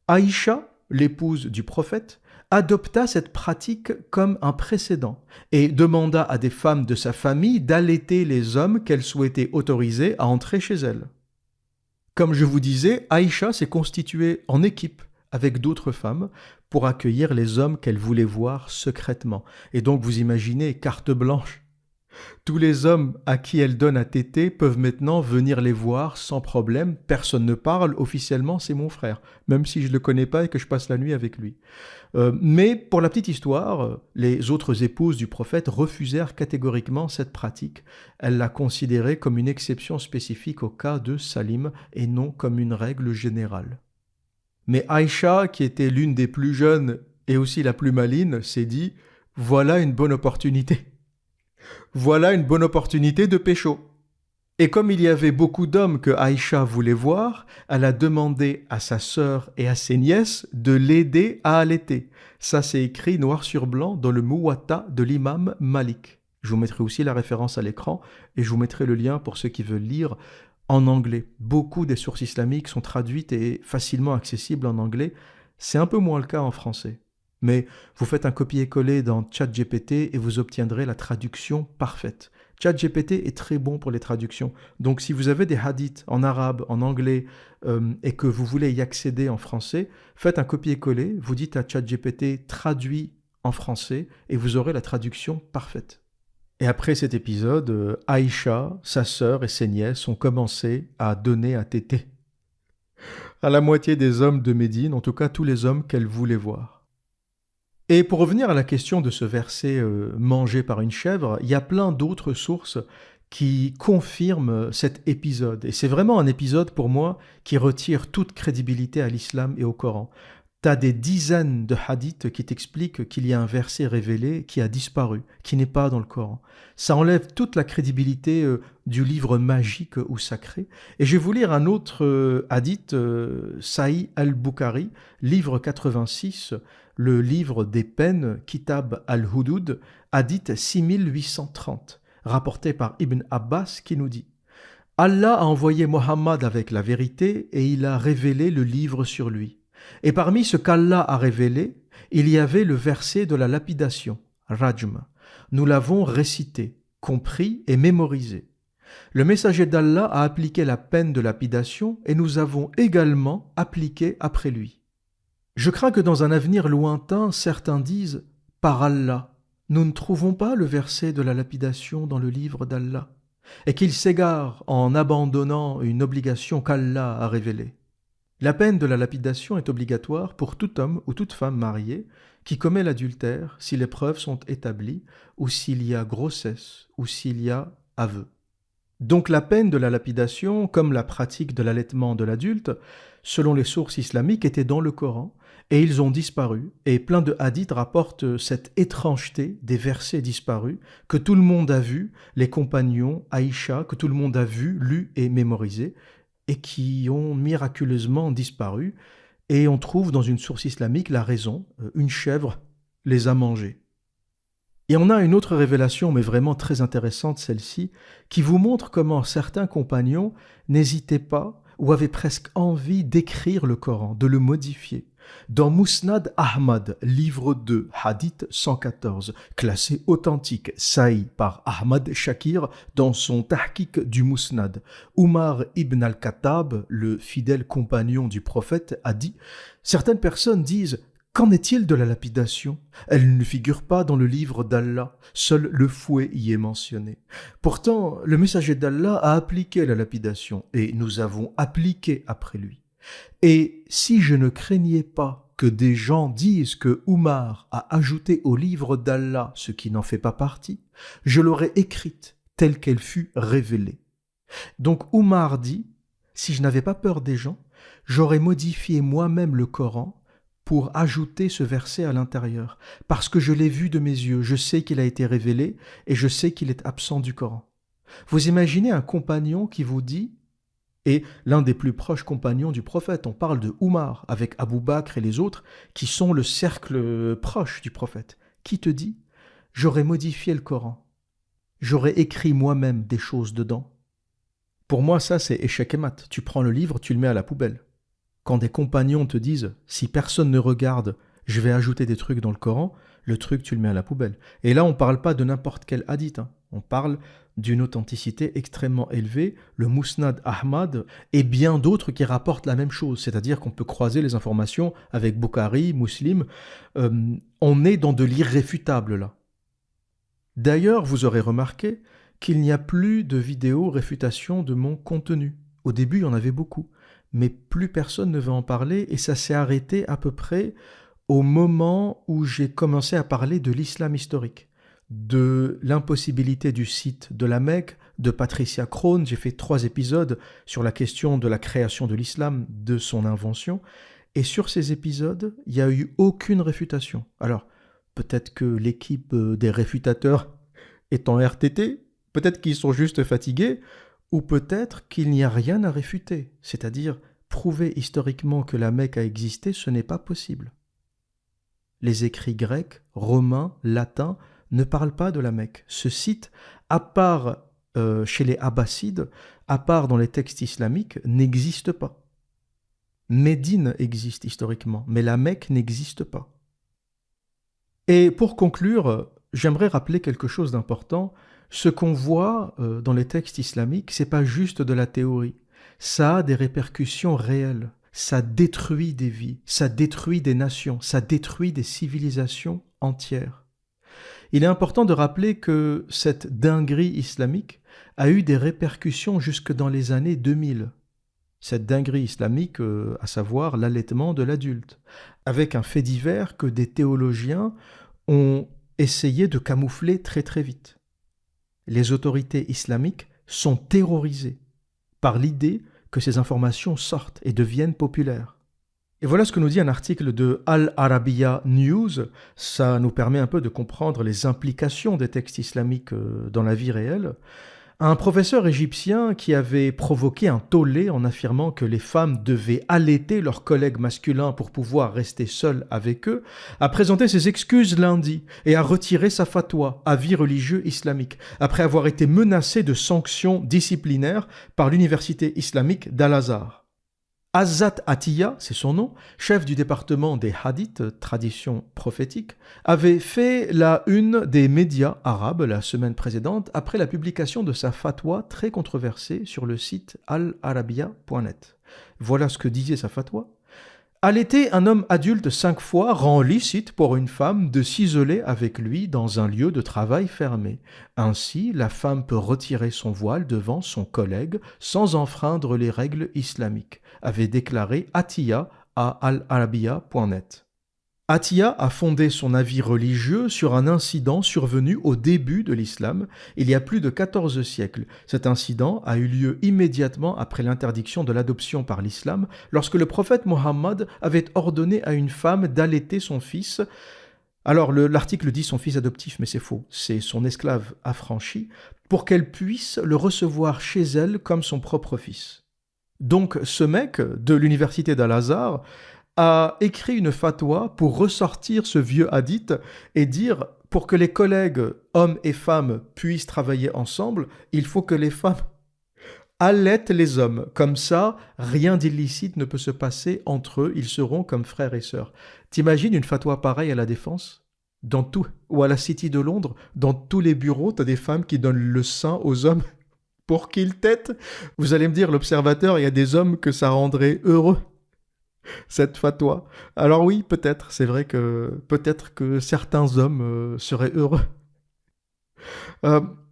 Aïcha, l'épouse du prophète, adopta cette pratique comme un précédent et demanda à des femmes de sa famille d'allaiter les hommes qu'elle souhaitait autoriser à entrer chez elle. Comme je vous disais, Aïcha s'est constituée en équipe avec d'autres femmes pour accueillir les hommes qu'elle voulait voir secrètement. Et donc vous imaginez, carte blanche. Tous les hommes à qui elle donne à téter peuvent maintenant venir les voir sans problème. Personne ne parle, officiellement c'est mon frère, même si je ne le connais pas et que je passe la nuit avec lui. Mais pour la petite histoire, les autres épouses du prophète refusèrent catégoriquement cette pratique. Elles la considéraient comme une exception spécifique au cas de Salim et non comme une règle générale. Mais Aïcha, qui était l'une des plus jeunes et aussi la plus maligne, s'est dit « Voilà une bonne opportunité ». Voilà une bonne opportunité de pécho. Et comme il y avait beaucoup d'hommes que Aïcha voulait voir, elle a demandé à sa sœur et à ses nièces de l'aider à allaiter. Ça, c'est écrit noir sur blanc dans le Muwatta de l'imam Malik. Je vous mettrai aussi la référence à l'écran et je vous mettrai le lien pour ceux qui veulent lire en anglais. Beaucoup des sources islamiques sont traduites et facilement accessibles en anglais. C'est un peu moins le cas en français. Mais vous faites un copier-coller dans ChatGPT et vous obtiendrez la traduction parfaite. ChatGPT est très bon pour les traductions. Donc si vous avez des hadiths en arabe, en anglais, et que vous voulez y accéder en français, faites un copier-coller, vous dites à ChatGPT « traduit en français » et vous aurez la traduction parfaite. Et après cet épisode, Aïcha, sa sœur et ses nièces ont commencé à donner à téter à la moitié des hommes de Médine, en tout cas tous les hommes qu'elle voulait voir. Et pour revenir à la question de ce verset mangé par une chèvre, il y a plein d'autres sources qui confirment cet épisode. Et c'est vraiment un épisode pour moi qui retire toute crédibilité à l'islam et au Coran. T'as des dizaines de hadiths qui t'expliquent qu'il y a un verset révélé qui a disparu, qui n'est pas dans le Coran. Ça enlève toute la crédibilité du livre magique ou sacré. Et je vais vous lire un autre hadith, Sahih al-Bukhari, livre 86, le livre des peines, Kitab al-Hudud, hadith 6830, rapporté par Ibn Abbas qui nous dit « Allah a envoyé Mohammed avec la vérité et il a révélé le livre sur lui. Et parmi ce qu'Allah a révélé, il y avait le verset de la lapidation, Rajm. Nous l'avons récité, compris et mémorisé. Le messager d'Allah a appliqué la peine de lapidation et nous avons également appliqué après lui. Je crains que dans un avenir lointain, certains disent « Par Allah, nous ne trouvons pas le verset de la lapidation dans le livre d'Allah, et qu'ils s'égarent en abandonnant une obligation qu'Allah a révélée. » La peine de la lapidation est obligatoire pour tout homme ou toute femme mariée qui commet l'adultère si les preuves sont établies ou s'il y a grossesse ou s'il y a aveu. Donc la peine de la lapidation, comme la pratique de l'allaitement de l'adulte, selon les sources islamiques, était dans le Coran, et ils ont disparu, et plein de hadiths rapportent cette étrangeté des versets disparus que tout le monde a vu, les compagnons, Aïcha, que tout le monde a vu, lu et mémorisé, et qui ont miraculeusement disparu, et on trouve dans une source islamique la raison, une chèvre les a mangés. Et on a une autre révélation, mais vraiment très intéressante, celle-ci, qui vous montre comment certains compagnons n'hésitaient pas ou avaient presque envie d'écrire le Coran, de le modifier. Dans Musnad Ahmad, livre 2, hadith 114, classé authentique, sahih par Ahmad Shakir dans son tahqiq du Musnad, Umar ibn al-Khattab, le fidèle compagnon du prophète, a dit « Certaines personnes disent « Qu'en est-il de la lapidation ? Elle ne figure pas dans le livre d'Allah, seul le fouet y est mentionné. Pourtant, le messager d'Allah a appliqué la lapidation, et nous avons appliqué après lui. Et si je ne craignais pas que des gens disent que Umar a ajouté au livre d'Allah ce qui n'en fait pas partie, je l'aurais écrite telle qu'elle fut révélée. » Donc Umar dit, si je n'avais pas peur des gens, j'aurais modifié moi-même le Coran pour ajouter ce verset à l'intérieur, parce que je l'ai vu de mes yeux, je sais qu'il a été révélé et je sais qu'il est absent du Coran. Vous imaginez un compagnon qui vous dit, et l'un des plus proches compagnons du prophète, on parle de Umar avec Abu Bakr et les autres qui sont le cercle proche du prophète, qui te dit « J'aurais modifié le Coran, j'aurais écrit moi-même des choses dedans. » Pour moi, ça c'est échec et mat. Tu prends le livre, tu le mets à la poubelle. Quand des compagnons te disent « si personne ne regarde, je vais ajouter des trucs dans le Coran », le truc tu le mets à la poubelle. Et là on ne parle pas de n'importe quel hadith, on parle d'une authenticité extrêmement élevée, le Musnad Ahmad et bien d'autres qui rapportent la même chose, c'est-à-dire qu'on peut croiser les informations avec Bukhari, Muslim, on est dans de l'irréfutable là. D'ailleurs, vous aurez remarqué qu'il n'y a plus de vidéos réfutation de mon contenu. Au début, il y en avait beaucoup. Mais plus personne ne veut en parler et ça s'est arrêté à peu près au moment où j'ai commencé à parler de l'islam historique, de l'impossibilité du site de la Mecque, de Patricia Crone. J'ai fait 3 épisodes sur la question de la création de l'islam, de son invention. Et sur ces épisodes, il n'y a eu aucune réfutation. Alors, peut-être que l'équipe des réfutateurs est en RTT, peut-être qu'ils sont juste fatigués, ou peut-être qu'il n'y a rien à réfuter, c'est-à-dire prouver historiquement que la Mecque a existé, ce n'est pas possible. Les écrits grecs, romains, latins ne parlent pas de la Mecque. Ce site, à part chez les Abbassides, à part dans les textes islamiques, n'existe pas. Médine existe historiquement, mais la Mecque n'existe pas. Et pour conclure, j'aimerais rappeler quelque chose d'important. Ce qu'on voit dans les textes islamiques, c'est pas juste de la théorie. Ça a des répercussions réelles. Ça détruit des vies, ça détruit des nations, ça détruit des civilisations entières. Il est important de rappeler que cette dinguerie islamique a eu des répercussions jusque dans les années 2000. Cette dinguerie islamique, à savoir l'allaitement de l'adulte, avec un fait divers que des théologiens ont essayé de camoufler très très vite. Les autorités islamiques sont terrorisées par l'idée que ces informations sortent et deviennent populaires. Et voilà ce que nous dit un article de Al Arabiya News. Ça nous permet un peu de comprendre les implications des textes islamiques dans la vie réelle. Un professeur égyptien qui avait provoqué un tollé en affirmant que les femmes devaient allaiter leurs collègues masculins pour pouvoir rester seuls avec eux, a présenté ses excuses lundi et a retiré sa fatwa, avis religieux islamique, après avoir été menacé de sanctions disciplinaires par l'université islamique d'Al-Azhar. Azzat Atiyah, c'est son nom, chef du département des hadiths, tradition prophétique, avait fait la une des médias arabes la semaine précédente après la publication de sa fatwa très controversée sur le site al-arabiya.net. Voilà ce que disait sa fatwa. Allaiter un homme adulte 5 fois rend licite pour une femme de s'isoler avec lui dans un lieu de travail fermé. Ainsi, la femme peut retirer son voile devant son collègue sans enfreindre les règles islamiques, avait déclaré Atiya à al-Arabiya.net. Atiya a fondé son avis religieux sur un incident survenu au début de l'islam, il y a plus de 14 siècles. Cet incident a eu lieu immédiatement après l'interdiction de l'adoption par l'islam, lorsque le prophète Mohammed avait ordonné à une femme d'allaiter son fils. Alors l'article dit son fils adoptif, mais c'est faux, c'est son esclave affranchi, pour qu'elle puisse le recevoir chez elle comme son propre fils. Donc ce mec de l'université d'Al-Azhar a écrit une fatwa pour ressortir ce vieux hadith et dire pour que les collègues, hommes et femmes, puissent travailler ensemble, il faut que les femmes allaitent les hommes. Comme ça, rien d'illicite ne peut se passer entre eux, ils seront comme frères et sœurs. T'imagines une fatwa pareille à la Défense ? Ou à la City de Londres, dans tous les bureaux, t'as des femmes qui donnent le sein aux hommes pour qu'ils têtent. Vous allez me dire, l'observateur, il y a des hommes que ça rendrait heureux. Cette fatwa. Alors oui, peut-être, c'est vrai que peut-être que certains hommes seraient heureux.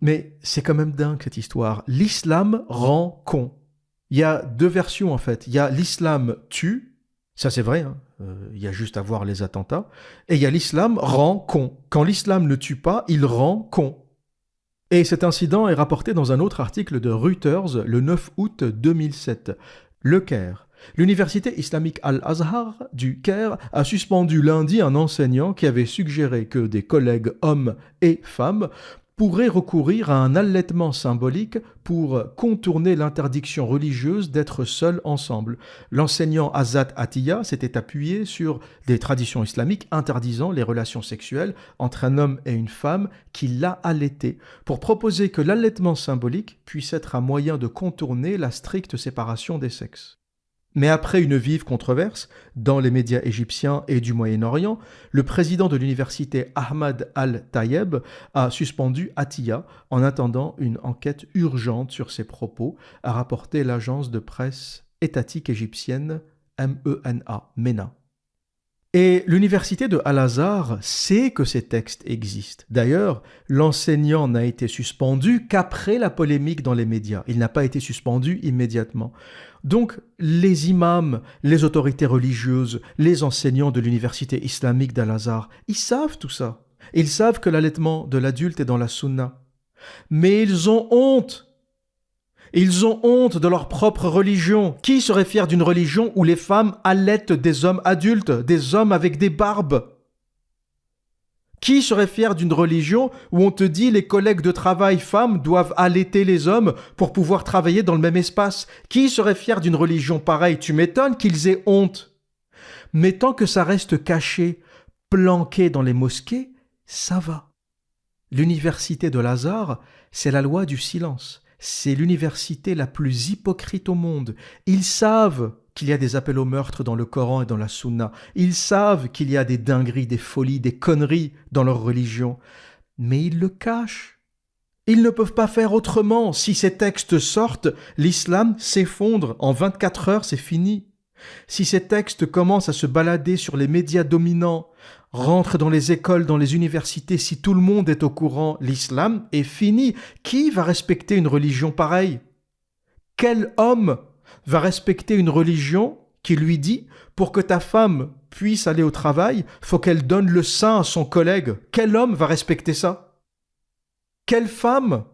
Mais c'est quand même dingue cette histoire. L'islam rend con. Il y a 2 versions en fait. Il y a l'islam tue, ça c'est vrai, hein. Il y a juste à voir les attentats. Et il y a l'islam rend con. Quand l'islam ne tue pas, il rend con. Et cet incident est rapporté dans un autre article de Reuters le 9 août 2007. Le Caire. L'université islamique Al-Azhar du Caire a suspendu lundi un enseignant qui avait suggéré que des collègues hommes et femmes pourraient recourir à un allaitement symbolique pour contourner l'interdiction religieuse d'être seuls ensemble. L'enseignant Azat Atiya s'était appuyé sur des traditions islamiques interdisant les relations sexuelles entre un homme et une femme qui l'a allaité, pour proposer que l'allaitement symbolique puisse être un moyen de contourner la stricte séparation des sexes. Mais après une vive controverse dans les médias égyptiens et du Moyen-Orient, le président de l'université Ahmad Al-Tayeb a suspendu Atiya en attendant une enquête urgente sur ses propos, a rapporté l'agence de presse étatique égyptienne MENA. Et l'université de Al-Azhar sait que ces textes existent. D'ailleurs, l'enseignant n'a été suspendu qu'après la polémique dans les médias. Il n'a pas été suspendu immédiatement. Donc, les imams, les autorités religieuses, les enseignants de l'université islamique d'Al-Azhar, ils savent tout ça. Ils savent que l'allaitement de l'adulte est dans la sunna. Mais ils ont honte. Ils ont honte de leur propre religion. Qui serait fier d'une religion où les femmes allaitent des hommes adultes, des hommes avec des barbes ? Qui serait fier d'une religion où on te dit les collègues de travail femmes doivent allaiter les hommes pour pouvoir travailler dans le même espace ? Qui serait fier d'une religion pareille ? Tu m'étonnes qu'ils aient honte. Mais tant que ça reste caché, planqué dans les mosquées, ça va. L'université de Al-Azhar, c'est la loi du silence. C'est l'université la plus hypocrite au monde. Ils savent qu'il y a des appels au meurtre dans le Coran et dans la Sunna. Ils savent qu'il y a des dingueries, des folies, des conneries dans leur religion. Mais ils le cachent. Ils ne peuvent pas faire autrement. Si ces textes sortent, l'islam s'effondre. En 24 heures, c'est fini. Si ces textes commencent à se balader sur les médias dominants, rentrent dans les écoles, dans les universités, si tout le monde est au courant, l'islam est fini. Qui va respecter une religion pareille ? Quel homme va respecter une religion qui lui dit « pour que ta femme puisse aller au travail, faut qu'elle donne le sein à son collègue ». Quel homme va respecter ça ? Quelle femme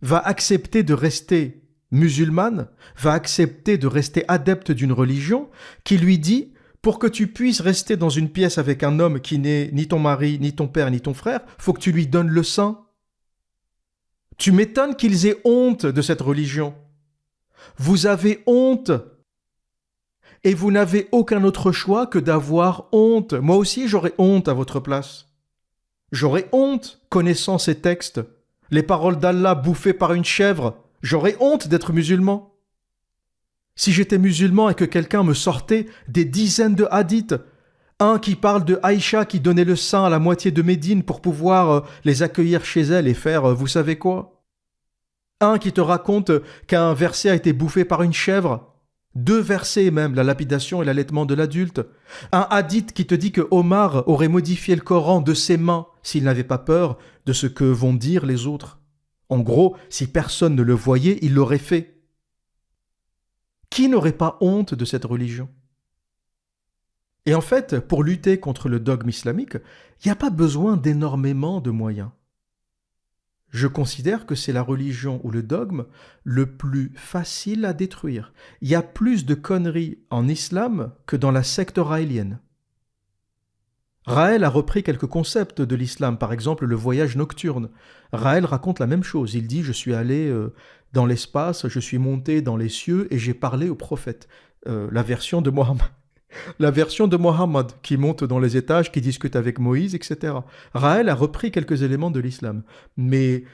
va accepter de rester musulmane, va accepter de rester adepte d'une religion qui lui dit « pour que tu puisses rester dans une pièce avec un homme qui n'est ni ton mari, ni ton père, ni ton frère, faut que tu lui donnes le sein ». Tu m'étonnes qu'ils aient honte de cette religion. Vous avez honte. Et vous n'avez aucun autre choix que d'avoir honte. Moi aussi, j'aurais honte à votre place. J'aurais honte, connaissant ces textes. Les paroles d'Allah bouffées par une chèvre. J'aurais honte d'être musulman. Si j'étais musulman et que quelqu'un me sortait des dizaines de hadiths, un qui parle de Aïcha qui donnait le sein à la moitié de Médine pour pouvoir les accueillir chez elle et faire vous savez quoi ? Un qui te raconte qu'un verset a été bouffé par une chèvre. 2 versets même, la lapidation et l'allaitement de l'adulte. Un hadith qui te dit que Omar aurait modifié le Coran de ses mains s'il n'avait pas peur de ce que vont dire les autres. En gros, si personne ne le voyait, il l'aurait fait. Qui n'aurait pas honte de cette religion? Et en fait, pour lutter contre le dogme islamique, il n'y a pas besoin d'énormément de moyens. Je considère que c'est la religion ou le dogme le plus facile à détruire. Il y a plus de conneries en islam que dans la secte raélienne. Raël a repris quelques concepts de l'islam, par exemple le voyage nocturne. Raël raconte la même chose. Il dit « Je suis allé dans l'espace, je suis monté dans les cieux et j'ai parlé au prophète. » La version de Mohammed. La version de Mohammed qui monte dans les étages, qui discute avec Moïse, etc. Raël a repris quelques éléments de l'islam. Mais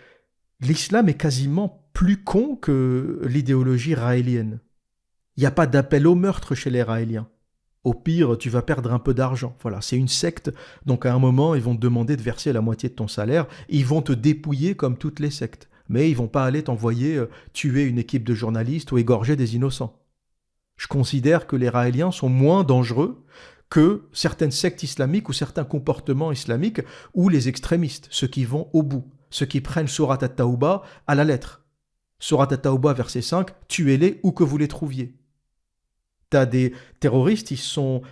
l'islam est quasiment plus con que l'idéologie raélienne. Il n'y a pas d'appel au meurtre chez les raéliens. Au pire, tu vas perdre un peu d'argent. Voilà, c'est une secte, donc à un moment, ils vont te demander de verser la moitié de ton salaire. Ils vont te dépouiller comme toutes les sectes. Mais ils ne vont pas aller t'envoyer tuer une équipe de journalistes ou égorger des innocents. Je considère que les raéliens sont moins dangereux que certaines sectes islamiques ou certains comportements islamiques ou les extrémistes, ceux qui vont au bout, ceux qui prennent Surat at-Tawbah à la lettre. Surat at-Tawbah, verset 5, « Tuez-les où que vous les trouviez ». T'as des terroristes, ils sont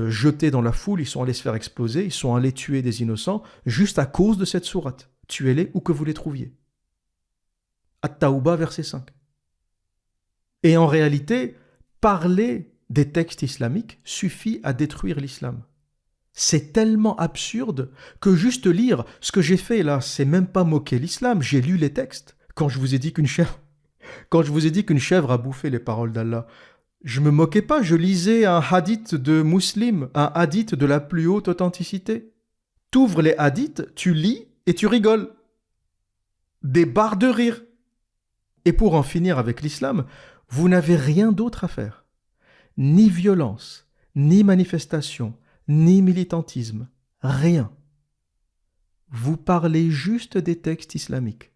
jetés dans la foule, ils sont allés se faire exploser, ils sont allés tuer des innocents juste à cause de cette sourate. Tuez-les où que vous les trouviez. At-Tawbah, verset 5. Et en réalité, parler des textes islamiques suffit à détruire l'islam. C'est tellement absurde que juste lire ce que j'ai fait là, c'est même pas moquer l'islam. J'ai lu les textes. Quand je vous ai dit qu'une chèvre a bouffé les paroles d'Allah, je me moquais pas, je lisais un hadith de Muslim, un hadith de la plus haute authenticité. T'ouvres les hadiths, tu lis et tu rigoles. Des barres de rire. Et pour en finir avec l'islam, vous n'avez rien d'autre à faire. Ni violence, ni manifestation, ni militantisme. Rien. Vous parlez juste des textes islamiques.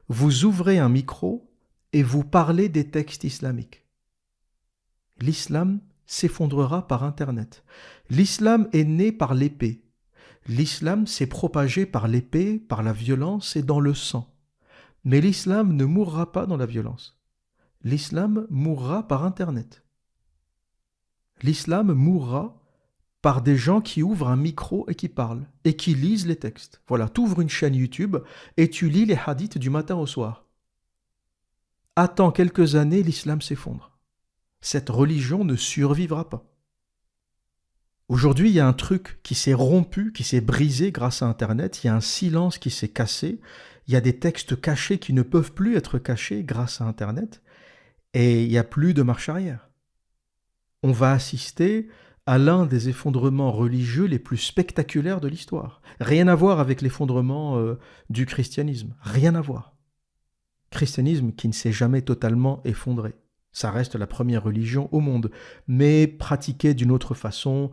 Vous ouvrez un micro et vous parlez des textes islamiques. L'islam s'effondrera par Internet. L'islam est né par l'épée. L'islam s'est propagé par l'épée, par la violence et dans le sang. Mais l'islam ne mourra pas dans la violence. L'islam mourra par Internet. L'islam mourra par des gens qui ouvrent un micro et qui parlent, et qui lisent les textes. Voilà, tu ouvres une chaîne YouTube et tu lis les hadiths du matin au soir. Attends quelques années, l'islam s'effondre. Cette religion ne survivra pas. Aujourd'hui, il y a un truc qui s'est rompu, qui s'est brisé grâce à Internet, il y a un silence qui s'est cassé, il y a des textes cachés qui ne peuvent plus être cachés grâce à Internet, et il n'y a plus de marche arrière. On va assister à l'un des effondrements religieux les plus spectaculaires de l'histoire. Rien à voir avec l'effondrement du christianisme, rien à voir. Christianisme qui ne s'est jamais totalement effondré. Ça reste la première religion au monde, mais pratiquée d'une autre façon,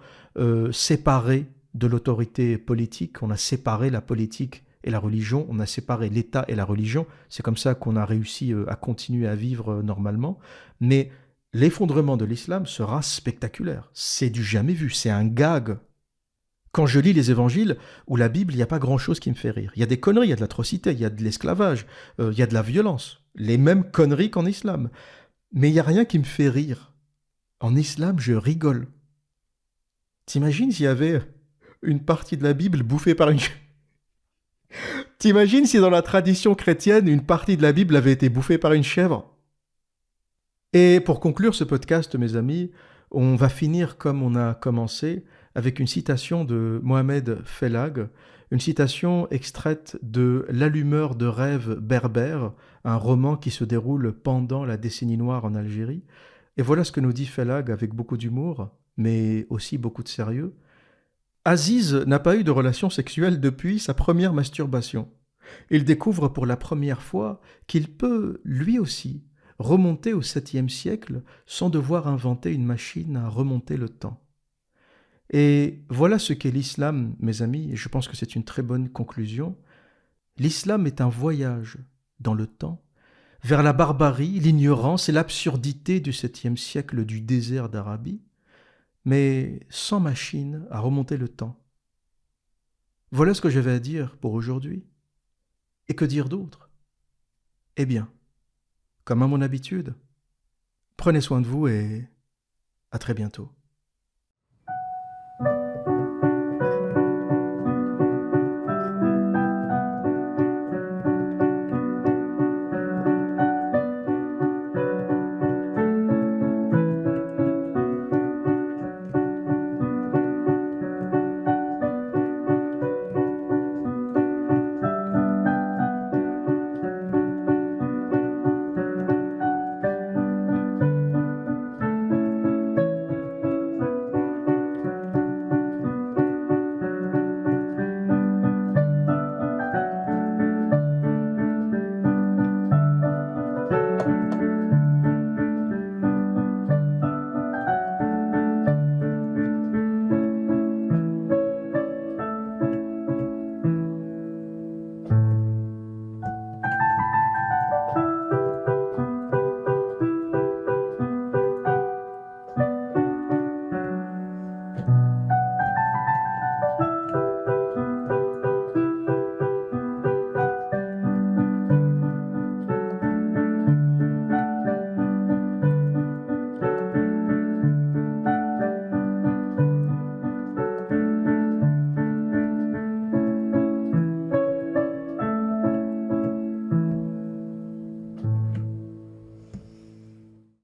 séparée de l'autorité politique. On a séparé la politique et la religion, on a séparé l'État et la religion. C'est comme ça qu'on a réussi à continuer à vivre normalement. Mais l'effondrement de l'islam sera spectaculaire. C'est du jamais vu, c'est un gag. Quand je lis les évangiles ou la Bible, il n'y a pas grand-chose qui me fait rire. Il y a des conneries, il y a de l'atrocité, il y a de l'esclavage, il y a de la violence. Les mêmes conneries qu'en islam. Mais il n'y a rien qui me fait rire. En islam, je rigole. T'imagines s'il y avait une partie de la Bible bouffée par une... T'imagines si dans la tradition chrétienne, une partie de la Bible avait été bouffée par une chèvre? Et pour conclure ce podcast, mes amis, on va finir comme on a commencé, avec une citation de Mohamed Fellag, une citation extraite de L'allumeur de rêves berbère, un roman qui se déroule pendant la décennie noire en Algérie. Et voilà ce que nous dit Fellag avec beaucoup d'humour, mais aussi beaucoup de sérieux. Aziz n'a pas eu de relation sexuelle depuis sa première masturbation. Il découvre pour la première fois qu'il peut, lui aussi, remonter au 7e siècle sans devoir inventer une machine à remonter le temps. Et voilà ce qu'est l'islam, mes amis, et je pense que c'est une très bonne conclusion. L'islam est un voyage dans le temps vers la barbarie, l'ignorance et l'absurdité du 7e siècle du désert d'Arabie, mais sans machine à remonter le temps. Voilà ce que j'avais à dire pour aujourd'hui. Et que dire d'autre? Eh bien, comme à mon habitude, prenez soin de vous et à très bientôt.